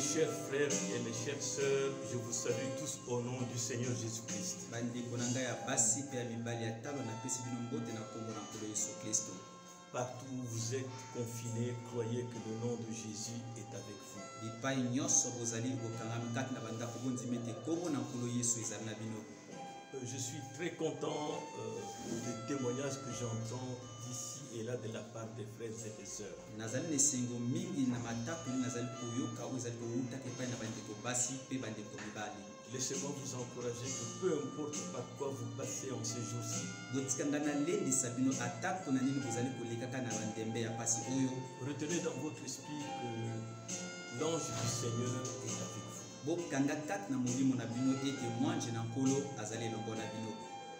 chers frères et mes chères sœurs, je vous salue tous au nom du Seigneur Jésus-Christ. Partout où vous êtes confinés, croyez que le nom de Jésus est avec vous. Je suis très content des témoignages que j'entends d'ici et là de la part des frères et des sœurs. Laissez-moi vous encourager que peu importe par quoi vous passez en ces jours-ci, retenez dans votre esprit que l'ange du Seigneur est avec vous.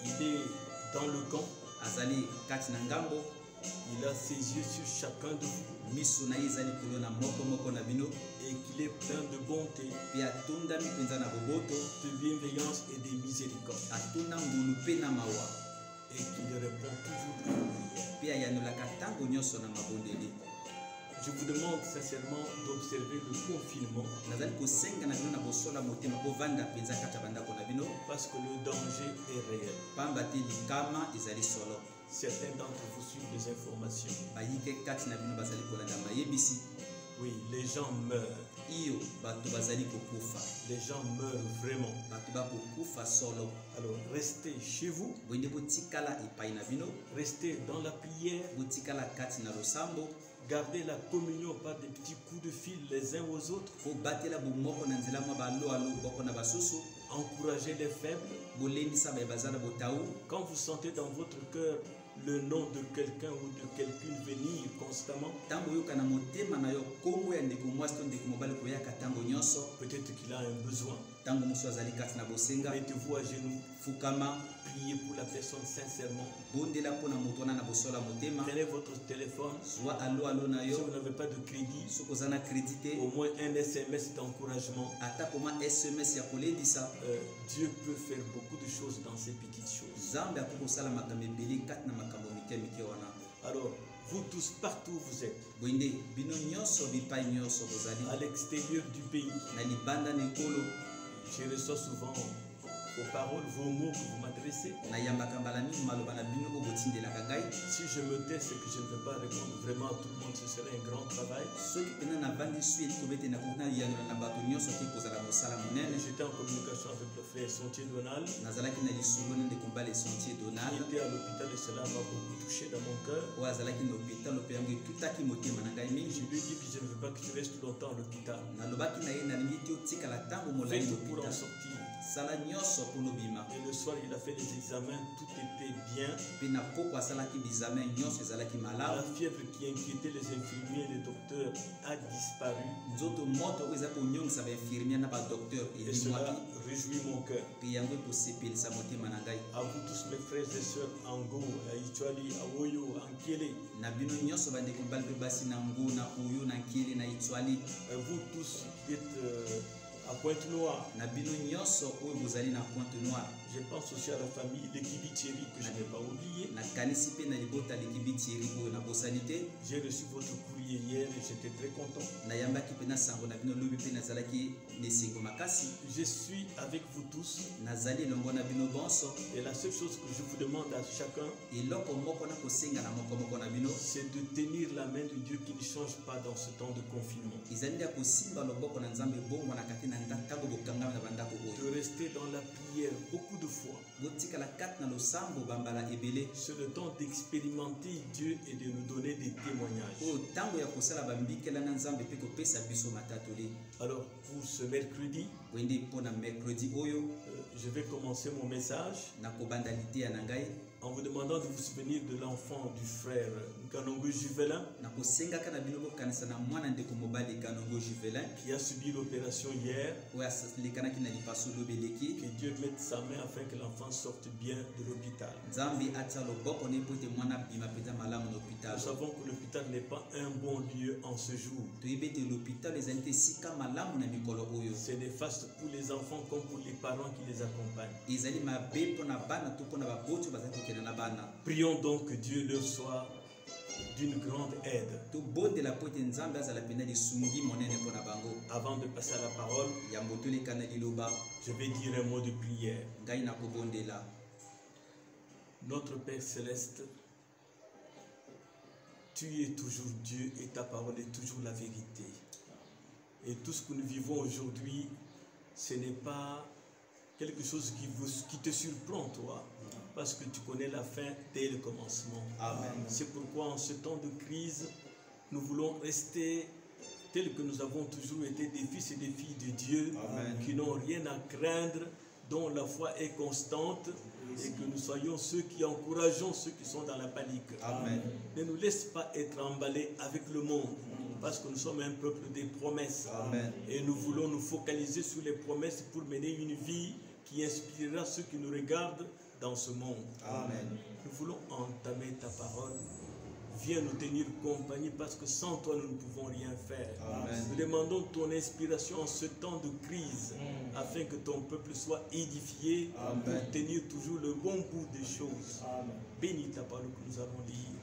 Il est dans le camp. Il a ses yeux sur chacun de vous. Et qu'il est plein de bonté, de bienveillance et de miséricorde. Et qu'il répond toujours à vos prières. Je vous demande sincèrement d'observer le confinement. Parce que le danger est réel. Certains d'entre vous suivent les informations. Oui, les gens meurent. Les gens meurent vraiment. Alors restez chez vous. Restez dans la prière. Gardez la communion par des petits coups de fil les uns aux autres. Encouragez les faibles. Quand vous sentez dans votre cœur le nom de quelqu'un ou de quelqu'une venir constamment, peut-être qu'il a un besoin. Mettez-vous à genoux. Priez pour la personne sincèrement. Prenez votre téléphone. Si vous n'avez pas de crédit, au moins un SMS d'encouragement. Dieu peut faire beaucoup de choses dans ces petites choses. Alors, vous tous, partout où vous êtes, à l'extérieur du pays, je reçois souvent vos paroles, vos mots que vous m'adressez. Si je me tais, c'est que je ne veux pas répondre vraiment à tout le monde, ce serait un grand travail. J'étais en communication avec le frère Sentier Donald. Il était à l'hôpital et cela m'a beaucoup touché dans mon cœur. Je lui ai dit que je ne veux pas que tu restes longtemps à l'hôpital. Faites pour en sortir. Et le soir, il a fait des examens, tout était bien. La fièvre qui inquiétait les infirmiers et les docteurs a disparu. Et cela réjouit mon cœur. À vous tous mes frères et sœurs, Ango, à Ituali, à Oyo, à Nkiele. Vous tous qui êtes à Pointe-Noire. Je pense aussi à la famille de Kibitieri que je n'ai pas oublié. J'ai reçu votre courrier hier et j'étais très content. Je suis avec vous tous. Et la seule chose que je vous demande à chacun, c'est de tenir la main de Dieu qui ne change pas dans ce temps de confinement. De rester dans la prière beaucoup de fois. C'est le temps d'expérimenter Dieu et de nous donner des témoignages. Alors pour ce mercredi, je vais commencer mon message en vous demandant de vous souvenir de l'enfant du frère Ganongo Juvelin qui a subi l'opération hier. Que Dieu mette sa main afin que l'enfant sorte bien de l'hôpital. Nous savons que l'hôpital n'est pas un bon lieu en ce jour. C'est néfaste pour les enfants comme pour les parents qui les accompagnent. Prions donc que Dieu leur soit d'une grande aide. Avant de passer à la parole, je vais dire un mot de prière. Notre Père Céleste, tu es toujours Dieu et ta parole est toujours la vérité. Et tout ce que nous vivons aujourd'hui, ce n'est pas quelque chose qui te surprend, toi, parce que tu connais la fin dès le commencement. C'est pourquoi en ce temps de crise, nous voulons rester tels que nous avons toujours été des fils et des filles de Dieu, qui n'ont rien à craindre, dont la foi est constante, et que nous soyons ceux qui encourageons ceux qui sont dans la panique. Ne nous laisse pas être emballés avec le monde, parce que nous sommes un peuple des promesses. Et nous voulons nous focaliser sur les promesses pour mener une vie qui inspirera ceux qui nous regardent dans ce monde. Nous voulons entamer ta parole. Viens nous tenir compagnie parce que sans toi nous ne pouvons rien faire. Nous demandons ton inspiration en ce temps de crise afin que ton peuple soit édifié pour tenir toujours le bon bout des choses. Bénis ta parole que nous allons lire.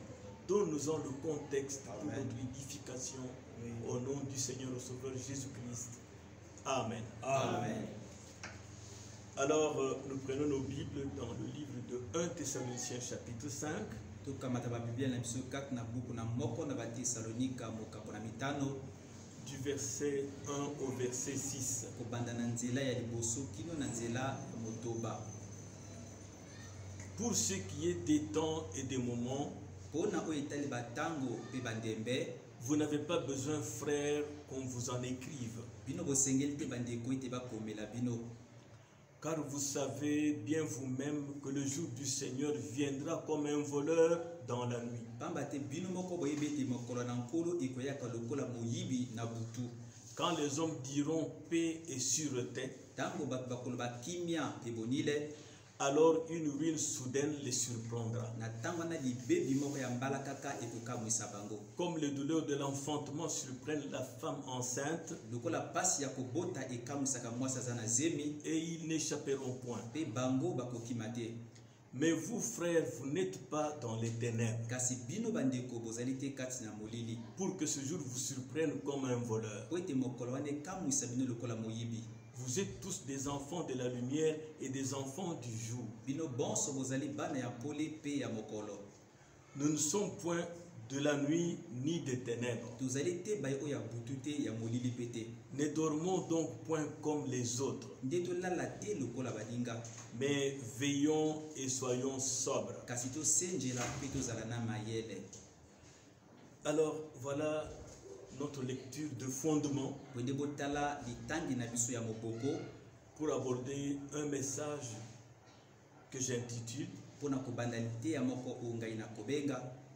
Donne-nous-en le contexte pour notre édification au nom du Seigneur et Sauveur Jésus-Christ. Amen. Alors nous prenons nos Bibles dans le livre de 1 Thessaloniciens chapitre 5. Du verset 1 au verset 6. Pour ce qui est des temps et des moments, vous n'avez pas besoin, frères, qu'on vous en écrive. Car vous savez bien vous-même que le jour du Seigneur viendra comme un voleur dans la nuit. Quand les hommes diront paix et sûreté, alors une ruine soudaine les surprendra. Comme les douleurs de l'enfantement surprennent la femme enceinte, et ils n'échapperont point. Mais vous, frères, vous n'êtes pas dans les ténèbres, pour que ce jour vous surprenne comme un voleur. Vous êtes tous des enfants de la lumière et des enfants du jour. Nous ne sommes point de la nuit ni des ténèbres. Ne dormons donc point comme les autres, mais veillons et soyons sobres. Alors voilà notre lecture de fondement pour aborder un message que j'intitule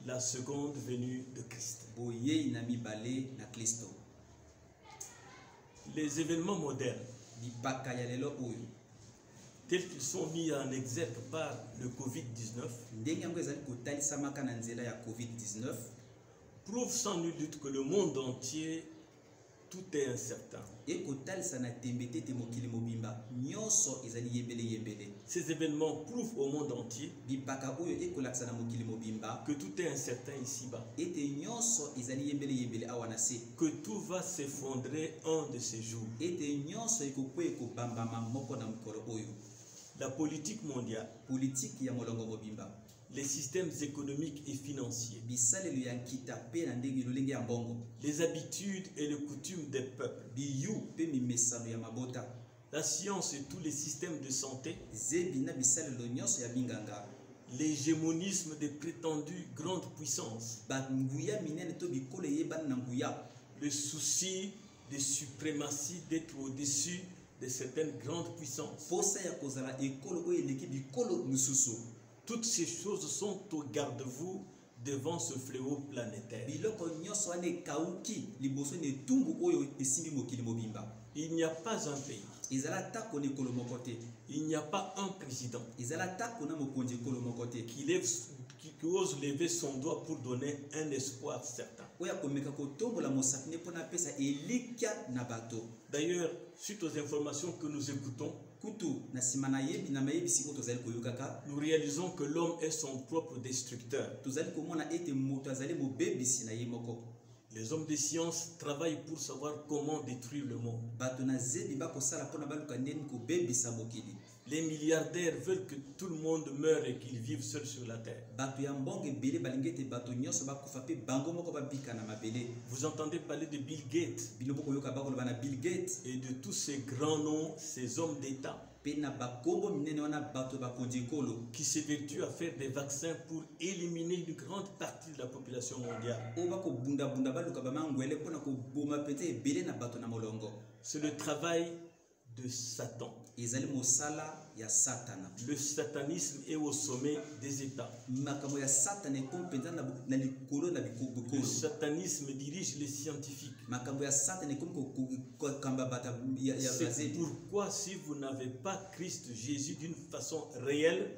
La seconde venue de Christ. Les événements modernes, tels qu'ils sont mis en exergue par le Covid-19, prouvent sans nul doute que le monde entier, tout est incertain. Ces événements prouvent au monde entier que tout est incertain ici-bas, que tout va s'effondrer un de ces jours. La politique mondiale, les systèmes économiques et financiers, les habitudes et les coutumes des peuples, la science et tous les systèmes de santé, l'hégémonisme des prétendues grandes puissances, le souci de suprématie d'être au-dessus de certaines grandes puissances. Toutes ces choses sont au garde-vous devant ce fléau planétaire. Il n'y a pas un pays, il n'y a pas un président qui ose lever son doigt pour donner un espoir certain. D'ailleurs, suite aux informations que nous écoutons, nous réalisons que l'homme est son propre destructeur. Les hommes de science travaillent pour savoir comment détruire le monde. Les milliardaires veulent que tout le monde meure et qu'ils vivent seuls sur la terre. Vous entendez parler de Bill Gates et de tous ces grands noms, ces hommes d'État qui s'évertuent à faire des vaccins pour éliminer une grande partie de la population mondiale. C'est le travail de Satan. Le satanisme est au sommet des États. Le satanisme dirige les scientifiques. C'est pourquoi si vous n'avez pas Christ Jésus d'une façon réelle,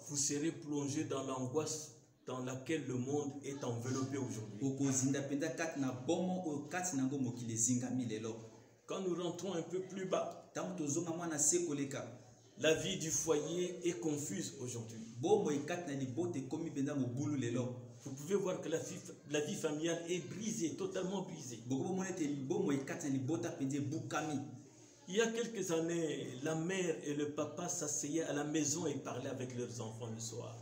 vous serez plongé dans l'angoisse dans laquelle le monde est enveloppé aujourd'hui. Quand nous rentrons un peu plus bas, la vie du foyer est confuse aujourd'hui. Vous pouvez voir que la vie familiale est brisée, totalement brisée. Il y a quelques années, la mère et le papa s'asseyaient à la maison et parlaient avec leurs enfants le soir.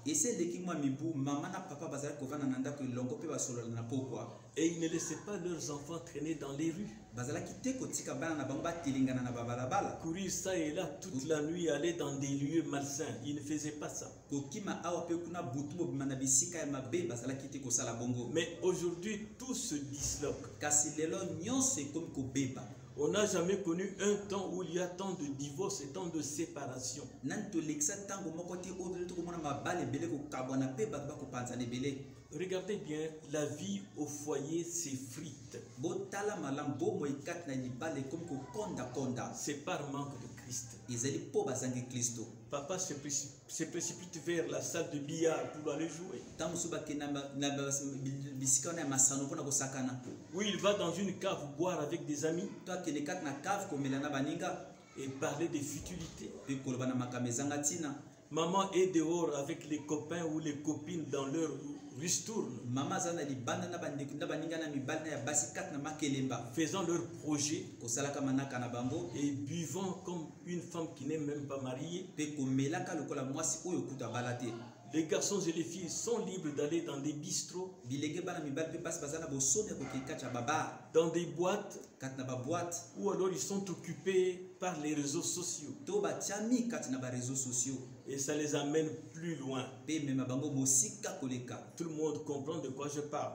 Et ils ne laissaient pas leurs enfants traîner dans les rues. Courir ça et là toute la nuit, aller dans des lieux malsains. Ils ne faisaient pas ça. Mais aujourd'hui, tout se disloque. On n'a jamais connu un temps où il y a tant de divorces et tant de séparations. Regardez bien, la vie au foyer s'effrite. C'est par manque de Christ. Papa se précipite vers la salle de billard pour aller jouer. Oui, il va dans une cave boire avec des amis et parler des futilités. Maman est dehors avec les copains ou les copines dans leur ristourne, faisant leurs projets et buvant comme une femme qui n'est même pas mariée. Les garçons et les filles sont libres d'aller dans des bistrots, dans des boîtes, ou alors ils sont occupés par les réseaux sociaux. Et ça les amène plus loin. Tout le monde comprend de quoi je parle.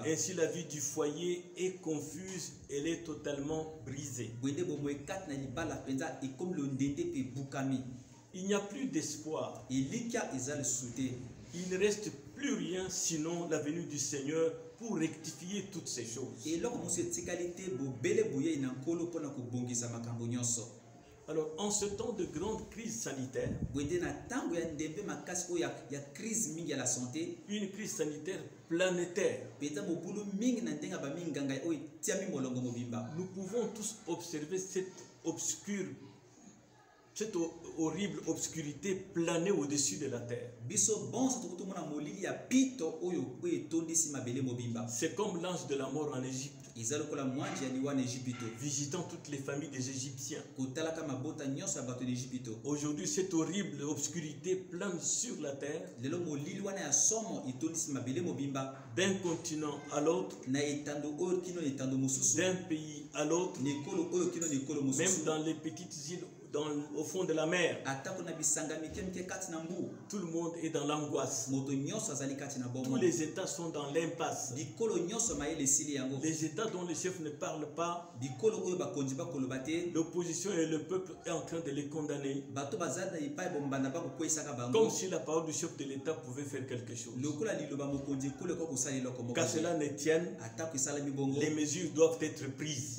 Ainsi, la vie du foyer est confuse, elle est totalement brisée. Il n'y a plus d'espoir. Il ne reste plus rien sinon la venue du Seigneur pour rectifier toutes ces choses. Alors, en ce temps de grande crise sanitaire, une crise sanitaire planétaire, nous pouvons tous observer cette horrible obscurité planer au-dessus de la terre. C'est comme l'ange de la mort en Égypte, visitant toutes les familles des Égyptiens. Aujourd'hui, cette horrible obscurité plane sur la terre, d'un continent à l'autre, d'un pays à l'autre, même dans les petites îles au fond de la mer. Tout le monde est dans l'angoisse. Tous les États sont dans l'impasse. Les États dont les chefs ne parlent pas, l'opposition et le peuple est en train de les condamner. Comme si la parole du chef de l'État pouvait faire quelque chose. Qu'à cela ne tienne, les mesures doivent être prises.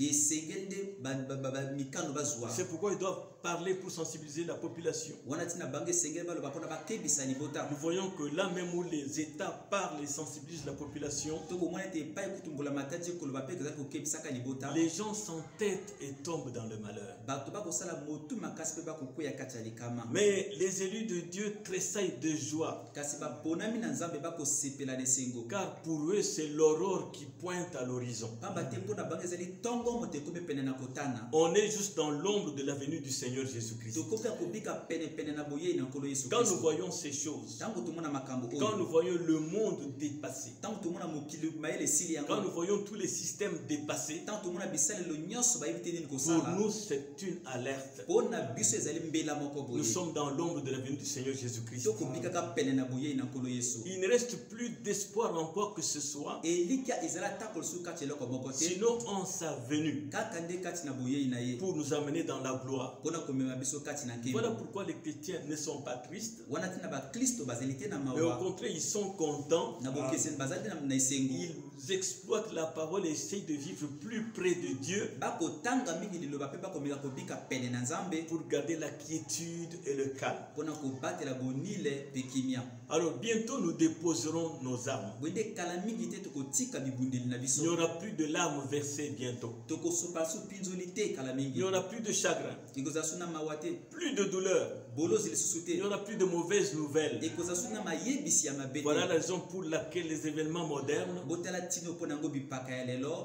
C'est pourquoi ils doivent parler pour sensibiliser la population. Nous voyons que là même où les États parlent et sensibilisent la population, les gens s'entêtent et tombent dans le malheur. Mais les élus de Dieu tressaillent de joie, car pour eux c'est l'aurore qui pointe à l'horizon. On est juste dans l'ombre de la venue du Seigneur Jésus-Christ. Quand nous voyons ces choses, quand nous voyons le monde dépassé, quand nous voyons tous les systèmes dépassés, pour nous c'est une alerte. Nous sommes dans l'ombre de la venue du Seigneur Jésus-Christ. Il ne reste plus d'espoir en quoi que ce soit, sinon en sa venue, pour nous amener dans la gloire. Voilà pourquoi les chrétiens ne sont pas tristes, mais au contraire ils sont contents. Ils exploitent la parole et essayent de vivre plus près de Dieu pour garder la quiétude et le calme. Alors bientôt nous déposerons nos armes. Il n'y aura plus de larmes versées bientôt. Il n'y aura plus de chagrin, plus de douleur. Il n'y aura plus de mauvaises nouvelles. Voilà la raison pour laquelle les événements modernes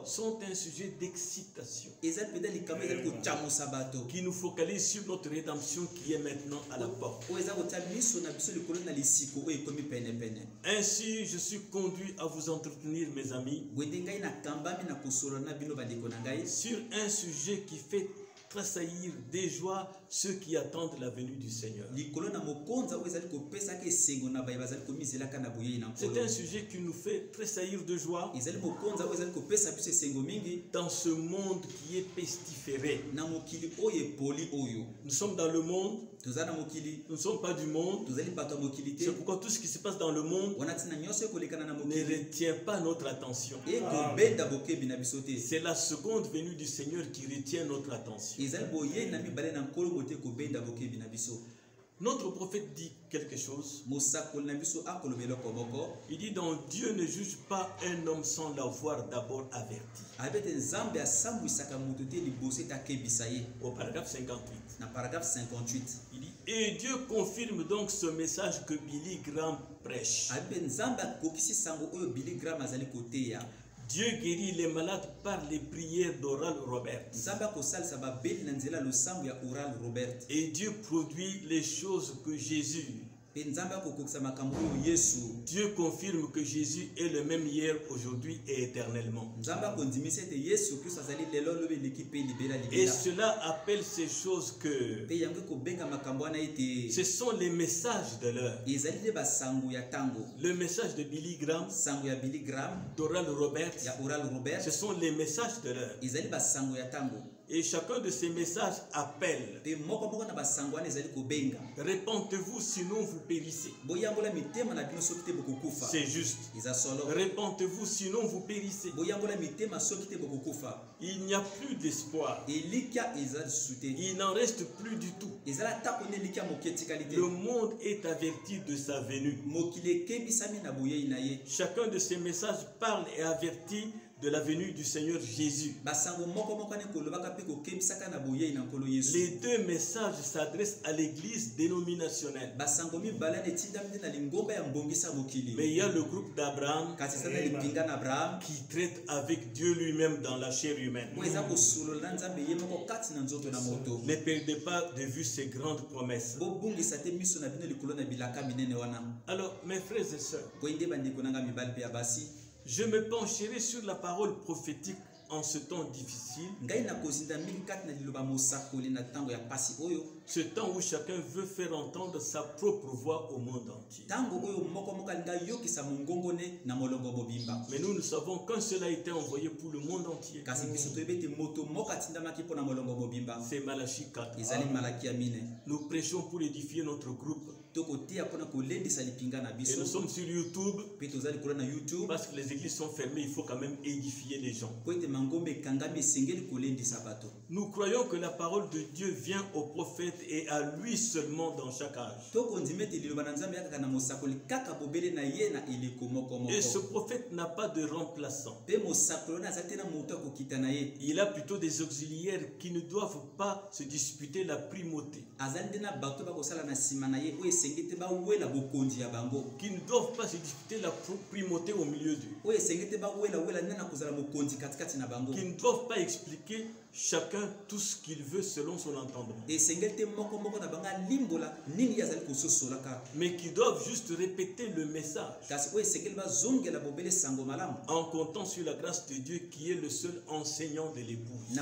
sont un sujet d'excitation qui nous focalise sur notre rédemption qui est maintenant à la porte. Ainsi, je suis conduit à vous entretenir, mes amis, sur un sujet qui fait tressaillir des joies ceux qui attendent la venue du Seigneur. C'est un sujet qui nous fait tressaillir de joie dans ce monde qui est pestiféré. Nous sommes dans le monde, nous ne sommes pas du monde. C'est pourquoi tout ce qui se passe dans le monde ne retient pas notre attention. C'est la seconde venue du Seigneur qui retient notre attention. Notre prophète dit quelque chose. Il dit donc Dieu ne juge pas un homme sans l'avoir d'abord averti. Au paragraphe 58. Il dit et Dieu confirme donc ce message que Billy Graham prêche. Dieu guérit les malades par les prières d'Oral Robert. Et Dieu produit les choses que Jésus. Dieu confirme que Jésus est le même hier, aujourd'hui et éternellement. Et cela appelle ces choses que ce sont les messages de l'heure. Le message de Billy Graham, d'Oral Robert, ce sont les messages de l'heure. Et chacun de ces messages appelle. Répentez-vous sinon vous périssez. C'est juste. Répentez-vous sinon vous périssez. Il n'y a plus d'espoir. Il n'en reste plus du tout. Le monde est averti de sa venue. Chacun de ces messages parle et avertit de la venue du Seigneur Jésus. Les deux messages s'adressent à l'église dénominationnelle. Mais il y a le groupe d'Abraham qui traite avec Dieu lui-même dans la chair humaine. Ne perdez pas de vue ces grandes promesses. Alors, mes frères et sœurs, je me pencherai sur la parole prophétique en ce temps difficile. Ce temps où chacun veut faire entendre sa propre voix au monde entier. Mais nous savons qu'un seul a été envoyé pour le monde entier. C'est Malachie 4. Nous prêchons pour édifier notre groupe. Et nous sommes sur YouTube. Parce que les églises sont fermées, il faut quand même édifier les gens. Nous croyons que la parole de Dieu vient au prophète et à lui seulement dans chaque âge. Et ce prophète n'a pas de remplaçant. Il a plutôt des auxiliaires qui ne doivent pas se disputer la primauté. Qui ne doivent pas se disputer la primauté au milieu d'eux. Qui ne doivent pas expliquer chacun tout ce qu'il veut selon son entendement. Mais qui doivent juste répéter le message en comptant sur la grâce de Dieu qui est le seul enseignant de l'épouse.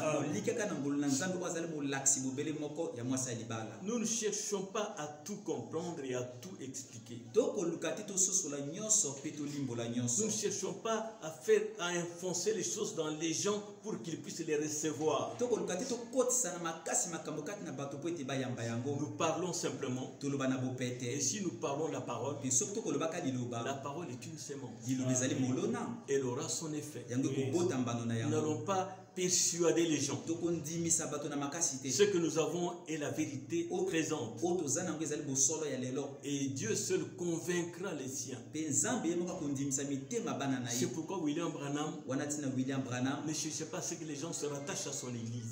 Nous ne cherchons pas à tout comprendre et à tout expliquer. Nous ne cherchons pas à enfoncer les choses dans les gens pour qu'ils puissent les recevoir. Nous parlons simplement. Et si nous parlons la parole est une sémence. Elle aura son effet. Nous n'allons pas persuader les gens. Ce que nous avons est la vérité présente. Et Dieu seul convaincra les siens. C'est pourquoi William Branham ne cherchait pas ce que les gens se rattachent à son église.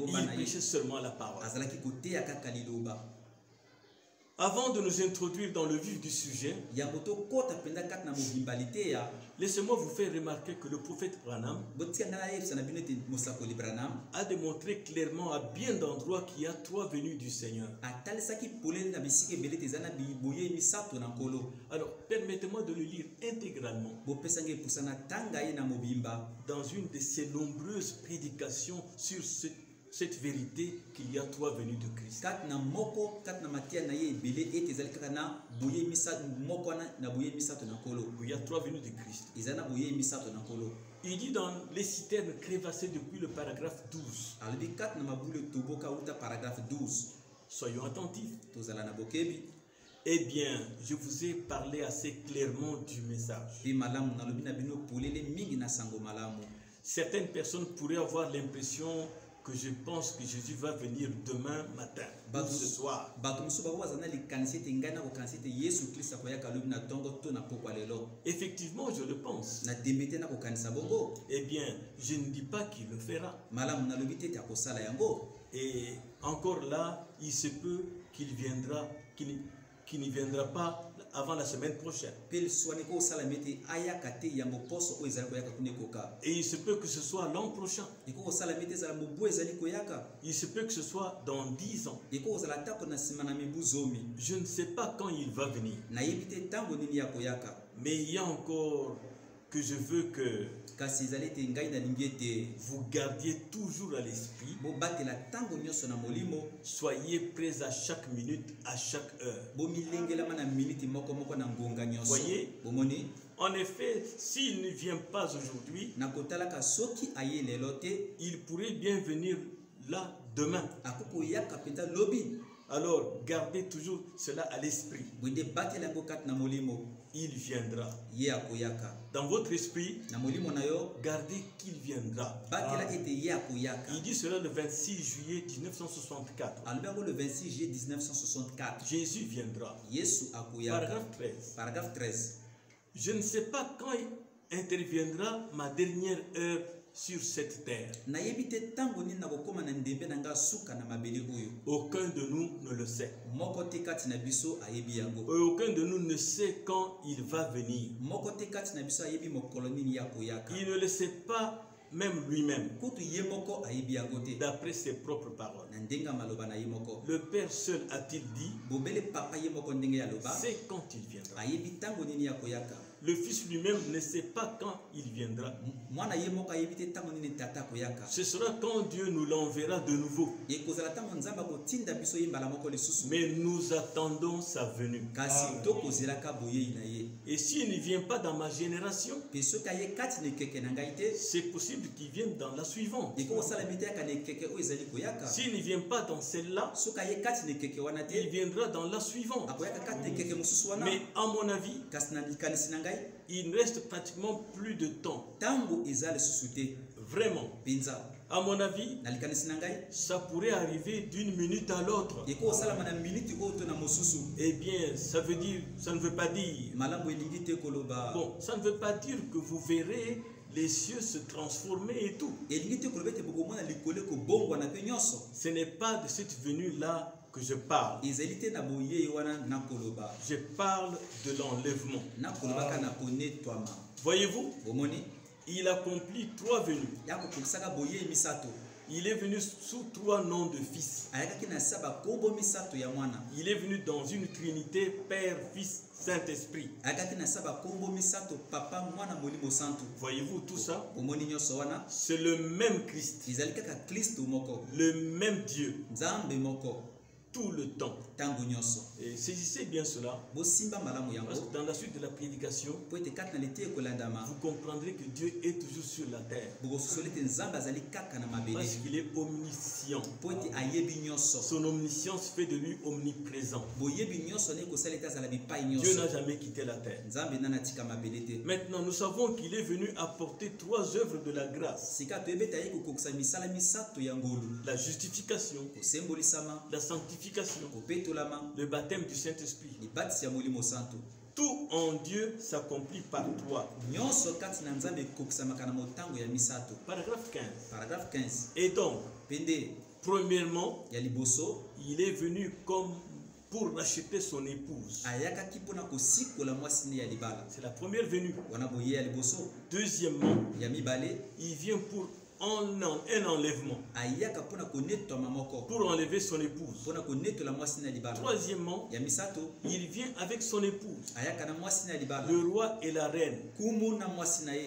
Il prêchait seulement la parole. Avant de nous introduire dans le vif du sujet, laissez-moi vous faire remarquer que le prophète Branham a démontré clairement à bien d'endroits qu'il y a 3 venues du Seigneur. Alors, permettez-moi de le lire intégralement dans une de ses nombreuses prédications sur cette vérité qu'il y a 3 venues de Christ. Il y a 3 venues de Christ. Il dit dans les citernes crévassées depuis le paragraphe 12. Soyons attentifs. Eh bien, je vous ai parlé assez clairement du message. Certaines personnes pourraient avoir l'impression que je pense que Jésus va venir demain matin ou ce soir. Effectivement, je le pense. Eh bien, je ne dis pas qu'il le fera. Et encore là, il se peut qu'il n'y viendra pas avant la semaine prochaine. Et il se peut que ce soit l'an prochain. Il se peut que ce soit dans 10 ans. Je ne sais pas quand il va venir. Mais il y a encore que je veux que vous gardiez toujours à l'esprit. Soyez prêts à chaque minute, à chaque heure. Voyez, en effet, s'il ne vient pas aujourd'hui, il pourrait bien venir là demain. Alors, gardez toujours cela à l'esprit. Il viendra. Dans votre esprit, gardez qu'il viendra. Il dit cela le 26 juillet 1964. Jésus viendra. Paragraphe 13. Je ne sais pas quand interviendra ma dernière heure sur cette terre. Aucun de nous ne le sait. Aucun de nous ne sait quand il va venir. Il ne le sait pas même lui-même, d'après ses propres paroles. Le Père seul a-t-il dit, c'est quand il viendra. le Fils lui-même ne sait pas quand il viendra. Ce sera quand Dieu nous l'enverra de nouveau. Mais nous attendons sa venue. Et s'il ne vient pas dans ma génération, c'est possible qu'il vienne dans la suivante. S'il ne vient pas dans celle-là, il viendra dans la suivante. Mais à mon avis, il ne reste pratiquement plus de temps. Vraiment. À mon avis, ça pourrait arriver d'une minute à l'autre. Eh bien, ça ne veut pas dire. Bon, ça ne veut pas dire que vous verrez les cieux se transformer et tout. Ce n'est pas de cette venue-là que je parle. Je parle de l'enlèvement. Voyez-vous, il accomplit 3 venues. Il est venu sous 3 noms de fils. Il est venu dans une trinité, Père, Fils, Saint-Esprit. Voyez-vous tout ça? C'est le même Christ. Le même Dieu. Tout le temps. Et saisissez bien cela. Parce que dans la suite de la prédication, vous comprendrez que Dieu est toujours sur la terre. Parce qu'il est omniscient. Son omniscience fait de lui omniprésent. Dieu n'a jamais quitté la terre. Maintenant, nous savons qu'il est venu apporter 3 œuvres de la grâce. La justification, la sanctification, le baptême du Saint-Esprit. Tout en Dieu s'accomplit par 3. Paragraphe 15. Et donc, premièrement, il est venu comme pour racheter son épouse. C'est la première venue. Deuxièmement, il vient pour un enlèvement, pour enlever son épouse. Troisièmement, il vient avec son épouse, le roi et la reine.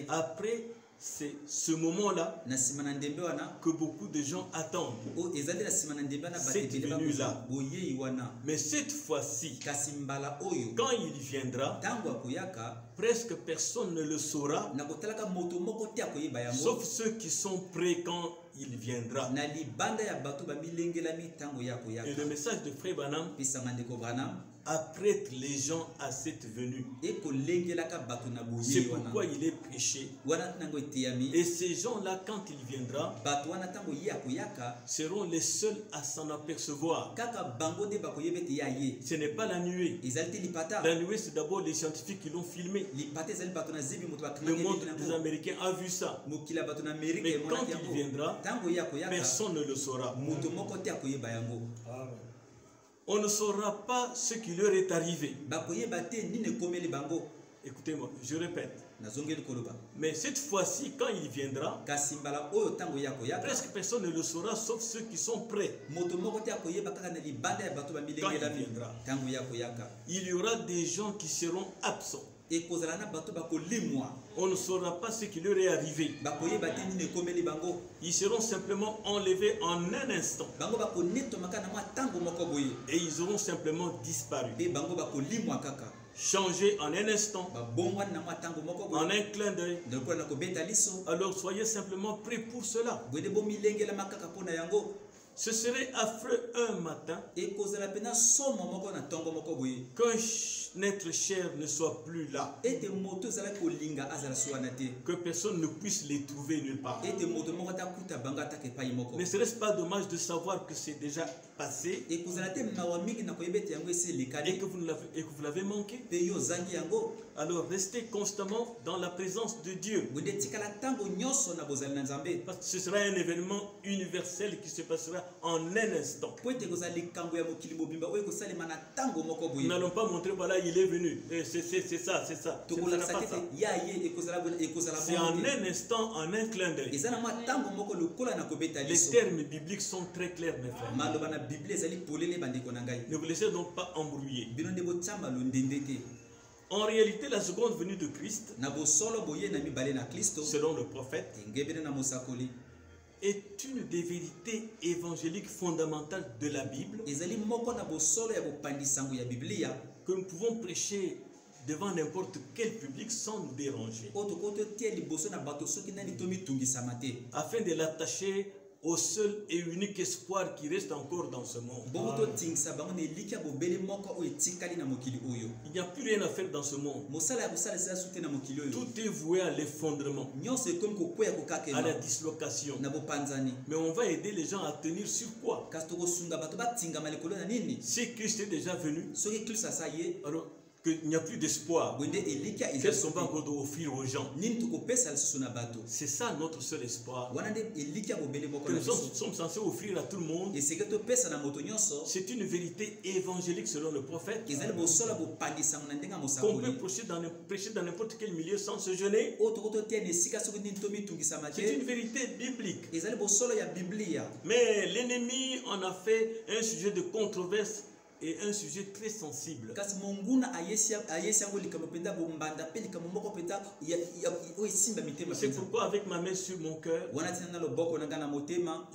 Après, c'est ce moment-là que beaucoup de gens attendent. Cette venue-là. Mais cette fois-ci, quand il viendra, presque personne ne le saura, sauf ceux qui sont prêts quand il viendra. Et le message de Frère Branham apprête les gens à cette venue. C'est pourquoi il est prêché. Et ces gens-là, quand il viendra, seront les seuls à s'en apercevoir. Ce n'est pas la nuée. La nuée, c'est d'abord les scientifiques qui l'ont filmé. Le monde des Américains a vu ça. Mais quand il viendra, personne ne le saura. On ne saura pas ce qui leur est arrivé. Écoutez-moi, je répète. Mais cette fois-ci, quand il viendra, presque personne ne le saura sauf ceux qui sont prêts. Quand il viendra, il y aura des gens qui seront absents. On ne saura pas ce qui leur est arrivé. Ils seront simplement enlevés en un instant. Et ils auront simplement disparu. Changés en un instant. En un clin d'œil. Alors soyez simplement prêts pour cela. Ce serait affreux un matin qu'un être cher ne soit plus là. Que personne ne puisse les trouver nulle part. Ne serait-ce pas dommage de savoir que c'est déjà passé et que vous l'avez manqué? Alors restez constamment dans la présence de Dieu. Parce que ce sera un événement universel qui se passera en un instant. Nous n'allons pas montrer, voilà, il est venu. C'est ça, c'est ça. C'est en un instant, en un clin d'œil. Les termes bibliques sont très clairs, mes frères. Ne vous laissez donc pas embrouiller. En réalité, la seconde venue de Christ, selon le prophète, est une des vérités évangéliques fondamentales de la Bible que nous pouvons prêcher devant n'importe quel public sans nous déranger, afin de l'attacher au seul et unique espoir qui reste encore dans ce monde. Il n'y a plus rien à faire dans ce monde. Tout est voué à l'effondrement, à la dislocation. Mais on va aider les gens à tenir sur quoi? Si Christ est déjà venu, alors qu'il n'y a plus d'espoir, qu'est-ce qu'on va encore offrir aux gens? C'est ça notre seul espoir que nous sommes censés offrir à tout le monde. C'est une vérité évangélique selon le prophète qu'on peut prêcher dans n'importe quel milieu sans se gêner. C'est une vérité biblique. Mais l'ennemi en a fait un sujet de controverse et un sujet très sensible. C'est pourquoi avec ma main sur mon cœur,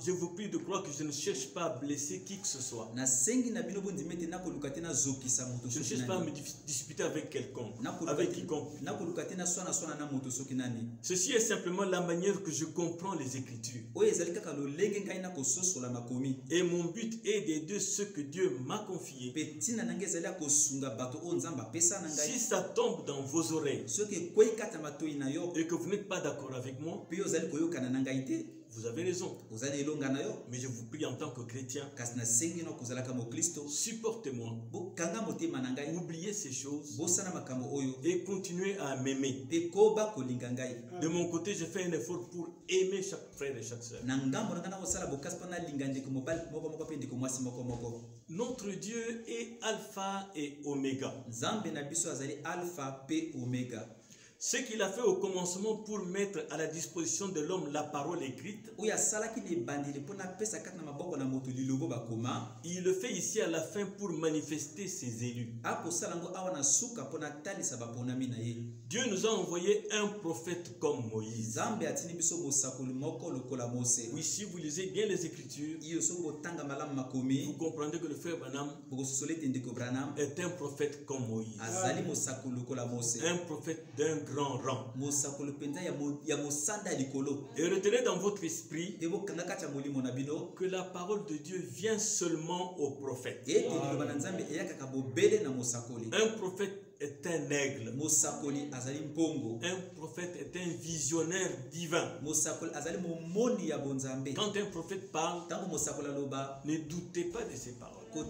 je vous prie de croire que je ne cherche pas à blesser qui que ce soit. Je ne cherche pas à me disputer avec quelconque, avec quiconque. Ceci est simplement la manière que je comprends les Écritures. Et mon but est d'aider ceux que Dieu m'a confiés. Si ça tombe dans vos oreilles et que vous n'êtes pas d'accord avec moi, vous avez raison. Mais je vous prie en tant que chrétien, supportez-moi, oubliez ces choses et continuez à m'aimer. De mon côté, je fais un effort pour aimer chaque frère et chaque sœur. Notre Dieu est Alpha et Oméga. Ce qu'il a fait au commencement pour mettre à la disposition de l'homme la parole écrite, il le fait ici à la fin pour manifester ses élus. Dieu nous a envoyé un prophète comme Moïse. Oui, si vous lisez bien les Écritures, vous comprendrez que le frère Branham est un prophète comme Moïse. Un prophète d'un grand rang. Et retenez dans votre esprit que la parole de Dieu vient seulement au prophète. Un prophète est un aigle. Un prophète est un visionnaire divin. Quand un prophète parle, ne doutez pas de ses paroles. Ne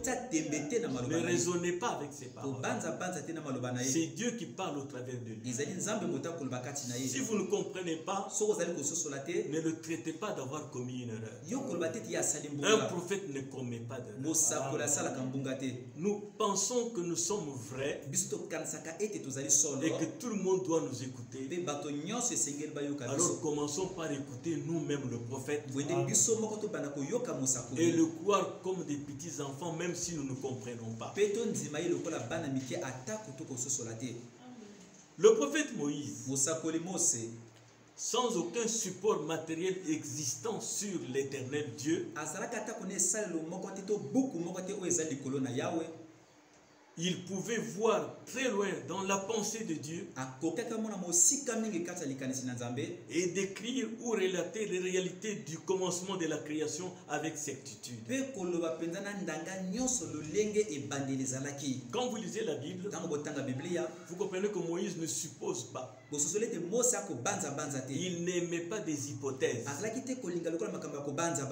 raisonnez pas avec ses paroles. C'est Dieu qui parle au travers de lui. Si vous ne comprenez pas, ne le traitez pas d'avoir commis une erreur. Un prophète ne commet pas d'erreur. Nous pensons que nous sommes vrais et que tout le monde doit nous écouter. Alors commençons par écouter nous-mêmes le prophète et le croire comme des petits enfants, même si nous ne comprenons pas. Le prophète Moïse, sans aucun support matériel existant sur l'éternel Dieu, il pouvait voir très loin dans la pensée de Dieu et décrire ou relater les réalités du commencement de la création avec certitude. Quand vous lisez la Bible, vous comprenez que Moïse ne suppose pas. Il n'aimait pas des hypothèses.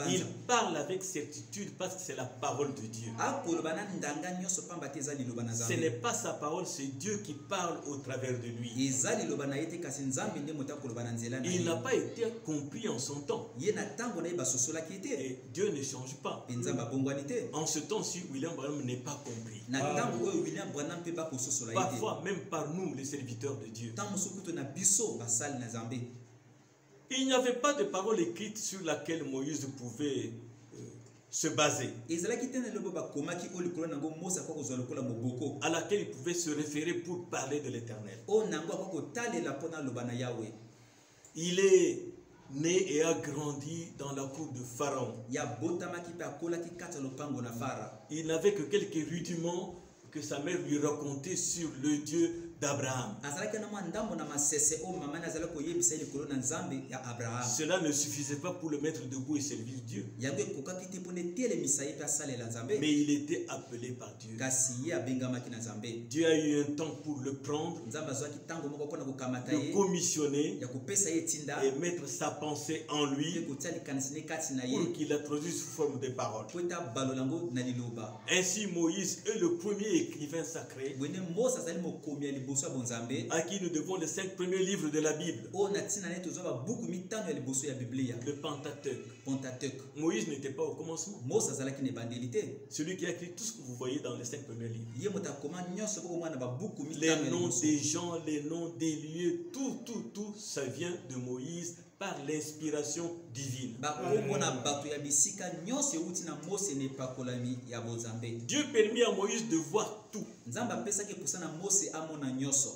Il parle avec certitude parce que c'est la parole de Dieu. Ce n'est pas sa parole, c'est Dieu qui parle au travers de lui. Il n'a pas été compris en son temps. Et Dieu ne change pas. En ce temps-ci, William Branham n'est pas compris. Parfois, même par nous, les serviteurs de Dieu. Il n'y avait pas de parole écrite sur laquelle Moïse pouvait se baser, à à laquelle il pouvait se référer pour parler de l'Éternel. Il est né et a grandi dans la cour de Pharaon. Il n'avait que quelques rudiments que sa mère lui racontait sur le Dieu d'Abraham. Cela ne suffisait pas pour le mettre debout et servir Dieu. Mais il était appelé par Dieu. Dieu a eu un temps pour le prendre, le commissionner et mettre sa pensée en lui pour qu'il la traduise sous forme de paroles. Ainsi, Moïse est le premier écrivain sacré à qui nous devons les 5 premiers livres de la Bible. Le Pentateuque. Moïse n'était pas au commencement. Celui qui a écrit tout ce que vous voyez dans les 5 premiers livres. Les noms des gens, les noms des lieux, tout, ça vient de Moïse par l'inspiration divine. Dieu permit à Moïse de voir tout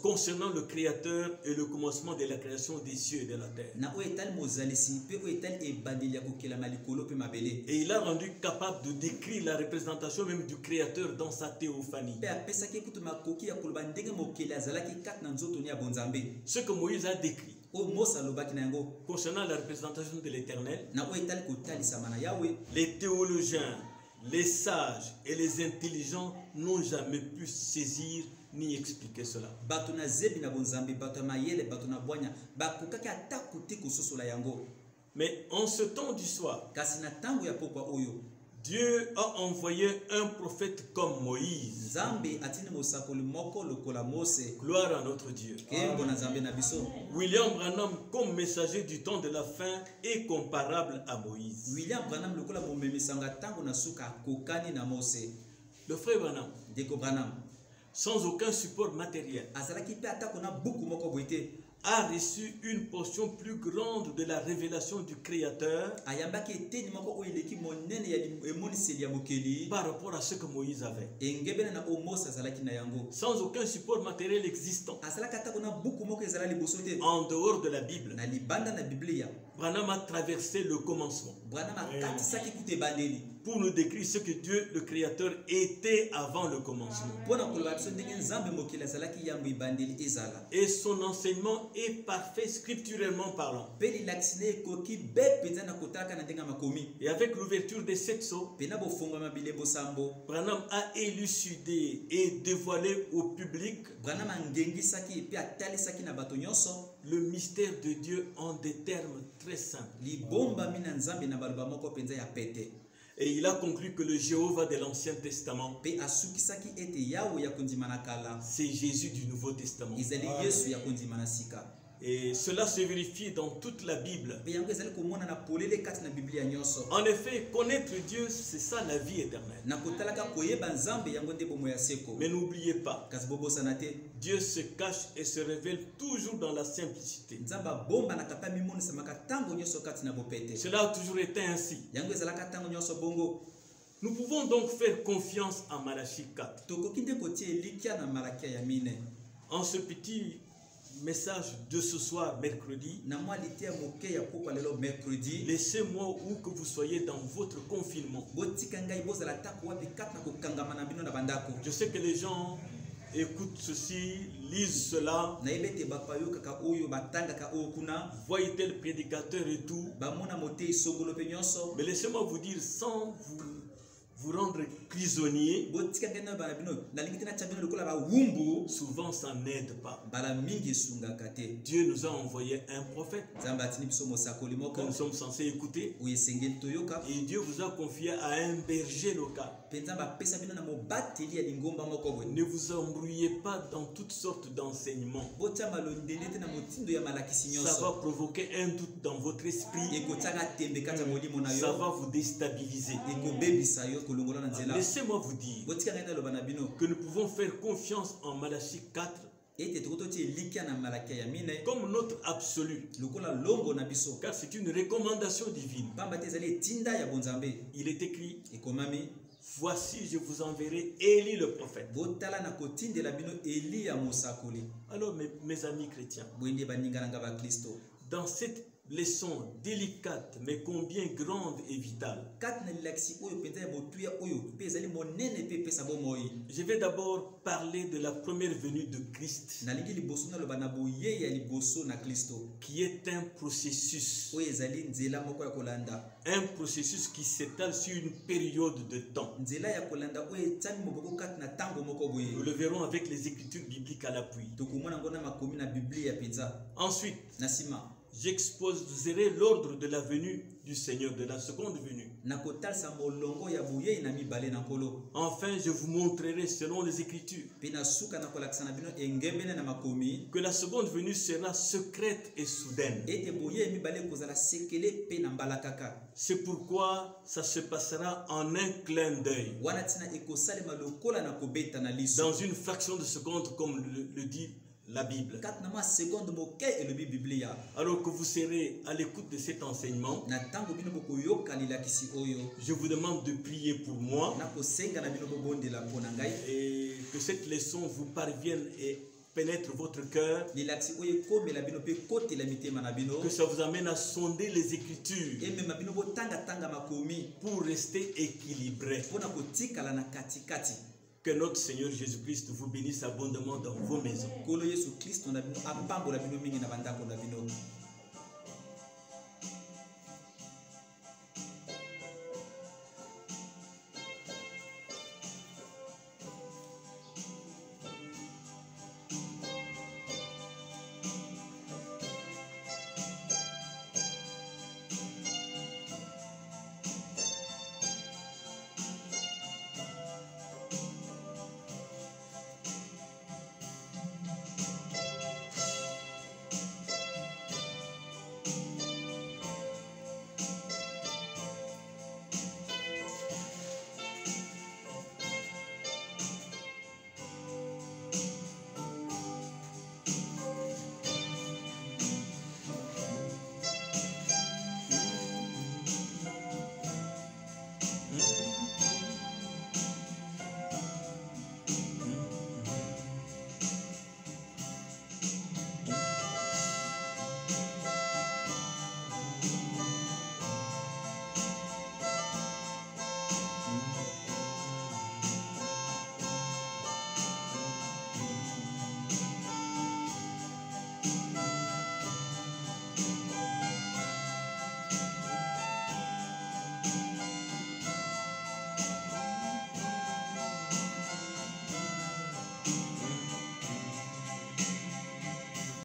concernant le Créateur et le commencement de la création des cieux et de la terre. Et il a rendu capable de décrire la représentation même du Créateur dans sa théophanie. Ce que Moïse a décrit concernant la représentation de l'Éternel, les théologiens, les sages et les intelligents n'ont jamais pu saisir ni expliquer cela. Mais en ce temps du soir, Dieu a envoyé un prophète comme Moïse. Gloire à notre Dieu. William Branham, comme messager du temps de la fin, est comparable à Moïse. Le frère Branham, sans aucun support matériel, a reçu une portion plus grande de la révélation du Créateur par rapport à ce que Moïse avait. Sans aucun support matériel existant, en dehors de la Bible, Branham a traversé le commencement pour nous décrire ce que Dieu, le Créateur, était avant le commencement. Et son enseignement est parfait scripturellement parlant. Et avec l'ouverture des 7 sceaux, Branham a élucidé et dévoilé au public le mystère de Dieu en des termes très simples. Et il a conclu que le Jéhovah de l'Ancien Testament, c'est Jésus du Nouveau Testament. Et cela se vérifie dans toute la Bible. En effet, connaître Dieu, c'est ça la vie éternelle. Mais n'oubliez pas, Dieu se cache et se révèle toujours dans la simplicité. Cela a toujours été ainsi. Nous pouvons donc faire confiance en Malachie 4. En ce petit message de ce soir, mercredi, laissez-moi où que vous soyez dans votre confinement. Je sais que les gens écoutent ceci, lisent cela, voient tel prédicateur et tout. Mais laissez-moi vous dire, sans vous rendre prisonnier, souvent ça n'aide pas. Dieu nous a envoyé un prophète que nous sommes censés écouter, et Dieu vous a confié à un berger local. Ne vous embrouillez pas dans toutes sortes d'enseignements. Ça va provoquer un doute dans votre esprit. Ça va vous déstabiliser. Laissez-moi vous dire que nous pouvons faire confiance en Malachie 4 comme notre absolu, car c'est une recommandation divine. Il est écrit, voici je vous enverrai Élie le prophète. Alors mes amis chrétiens, dans cette leçon délicate mais combien grande et vitale, je vais d'abord parler de la première venue de Christ, qui est un processus qui s'étale sur une période de temps. Nous le verrons avec les écritures bibliques à l'appui. Ensuite, j'exposerai l'ordre de la venue du Seigneur, de la seconde venue. Enfin, je vous montrerai selon les Écritures que la seconde venue sera secrète et soudaine. C'est pourquoi ça se passera en un clin d'œil, dans une fraction de seconde, comme le dit la Bible. Alors que vous serez à l'écoute de cet enseignement, je vous demande de prier pour moi et que cette leçon vous parvienne et pénètre votre cœur, que ça vous amène à sonder les Écritures pour rester équilibré. Que notre Seigneur Jésus-Christ vous bénisse abondamment dans vos maisons.